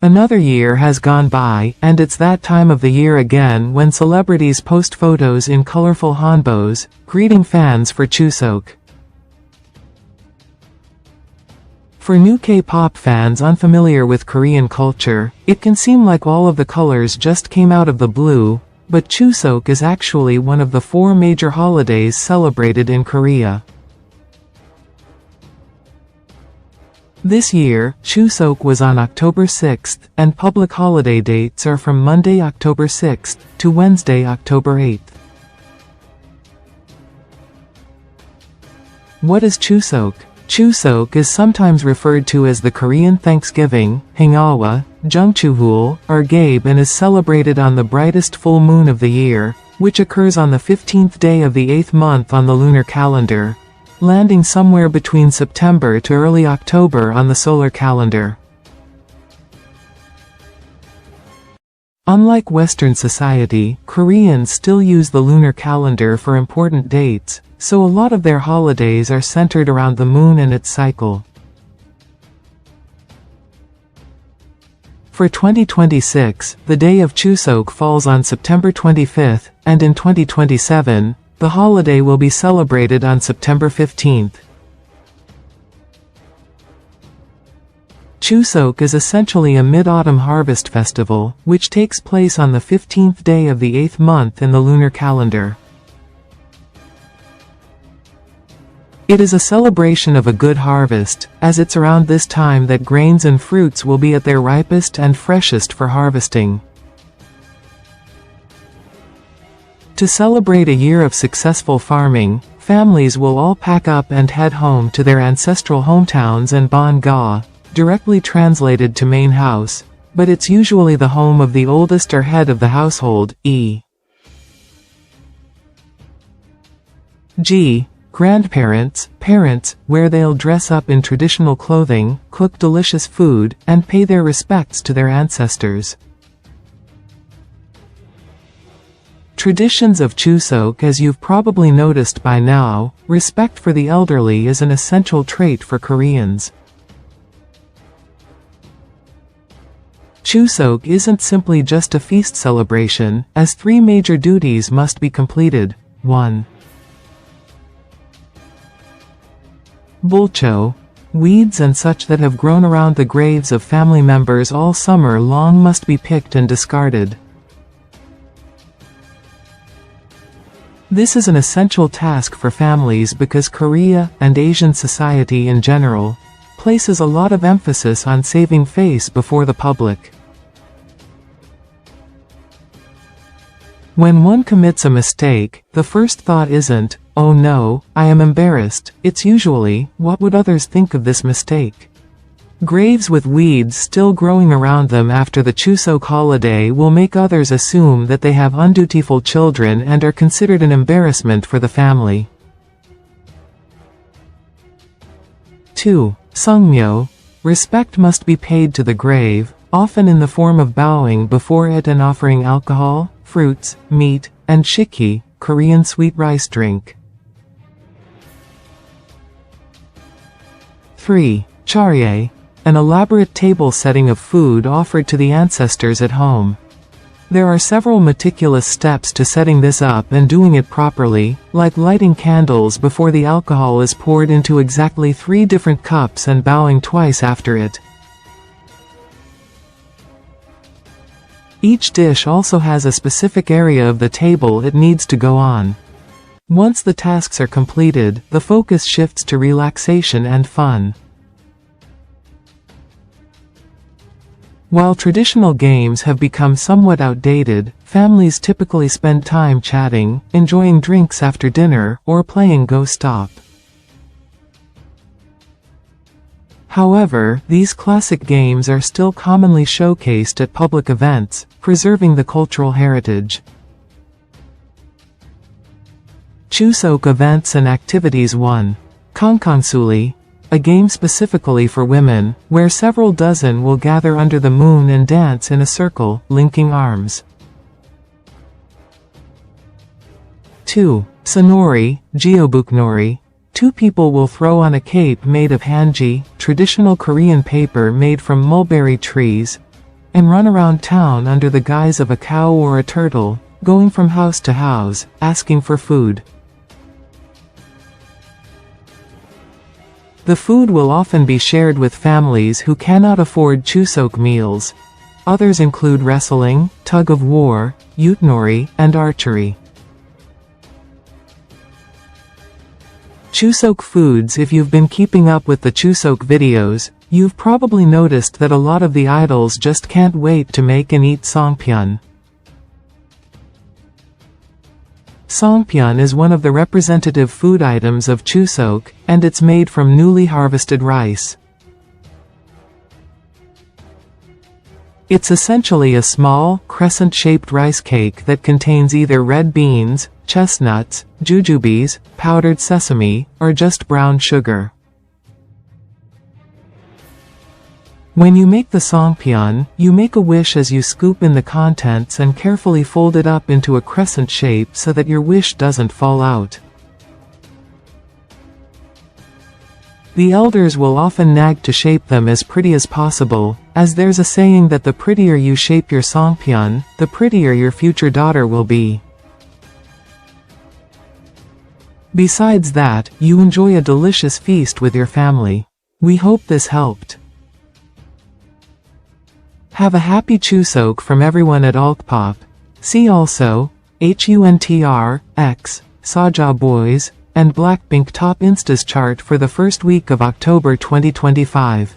Another year has gone by, and it's that time of the year again when celebrities post photos in colorful hanboks, greeting fans for Chuseok. For new K-pop fans unfamiliar with Korean culture, it can seem like all of the colors just came out of the blue, but Chuseok is actually one of the 4 major holidays celebrated in Korea. This year, Chuseok was on October 6th, and public holiday dates are from Monday, October 6th, to Wednesday, October 8th. What is Chuseok? Chuseok is sometimes referred to as the Korean Thanksgiving Hangawi Jungchujul, or Gabe, and is celebrated on the brightest full moon of the year, which occurs on the 15th day of the 8th month on the lunar calendar, landing somewhere between September to early October on the solar calendar. Unlike Western society, Koreans still use the lunar calendar for important dates, so a lot of their holidays are centered around the moon and its cycle. For 2026, the day of Chuseok falls on September 25th, and in 2027, the holiday will be celebrated on September 15th. Chuseok is essentially a mid-autumn harvest festival, which takes place on the 15th day of the 8th month in the lunar calendar. It is a celebration of a good harvest, as it's around this time that grains and fruits will be at their ripest and freshest for harvesting. To celebrate a year of successful farming, families will all pack up and head home to their ancestral hometowns and Banga, directly translated to main house, but it's usually the home of the oldest or head of the household, e.g. grandparents, parents, where they'll dress up in traditional clothing, cook delicious food, and pay their respects to their ancestors. Traditions of Chuseok. As you've probably noticed by now, respect for the elderly is an essential trait for Koreans. Chuseok isn't simply just a feast celebration, as 3 major duties must be completed. 1. Bulcho. Weeds and such that have grown around the graves of family members all summer long must be picked and discarded. This is an essential task for families because Korea, and Asian society in general, places a lot of emphasis on saving face before the public. When one commits a mistake, the first thought isn't, "Oh no, I am embarrassed," it's usually, "What would others think of this mistake?" Graves with weeds still growing around them after the Chuseok holiday will make others assume that they have undutiful children and are considered an embarrassment for the family. 2. Sungmyo. Respect must be paid to the grave, often in the form of bowing before it and offering alcohol, fruits, meat, and shiki, Korean sweet rice drink. 3. Charye. An elaborate table setting of food offered to the ancestors at home. There are several meticulous steps to setting this up and doing it properly, like lighting candles before the alcohol is poured into exactly 3 different cups and bowing twice after it. Each dish also has a specific area of the table it needs to go on. Once the tasks are completed, the focus shifts to relaxation and fun. While traditional games have become somewhat outdated, families typically spend time chatting, enjoying drinks after dinner, or playing Go Stop. However, these classic games are still commonly showcased at public events, preserving the cultural heritage. Chuseok events and activities. 1. Kangkangsuli. A game specifically for women, where several dozen will gather under the moon and dance in a circle, linking arms. 2. Sonori, Geobuknori. 2 people will throw on a cape made of hanji, traditional Korean paper made from mulberry trees, and run around town under the guise of a cow or a turtle, going from house to house, asking for food. The food will often be shared with families who cannot afford Chuseok meals. Others include wrestling, tug-of-war, yutnori, and archery. Chuseok foods. If you've been keeping up with the Chuseok videos, you've probably noticed that a lot of the idols just can't wait to make and eat songpyeon. Songpyeon is one of the representative food items of Chuseok, and it's made from newly harvested rice. It's essentially a small, crescent-shaped rice cake that contains either red beans, chestnuts, jujubes, powdered sesame, or just brown sugar. When you make the songpyeon, you make a wish as you scoop in the contents and carefully fold it up into a crescent shape so that your wish doesn't fall out. The elders will often nag to shape them as pretty as possible, as there's a saying that the prettier you shape your songpyeon, the prettier your future daughter will be. Besides that, you enjoy a delicious feast with your family. We hope this helped. Have a happy Chuseok from everyone at Alkpop. See also, HUNTR, X, Saja Boys, and Blackpink Top Instas chart for the first week of October 2025.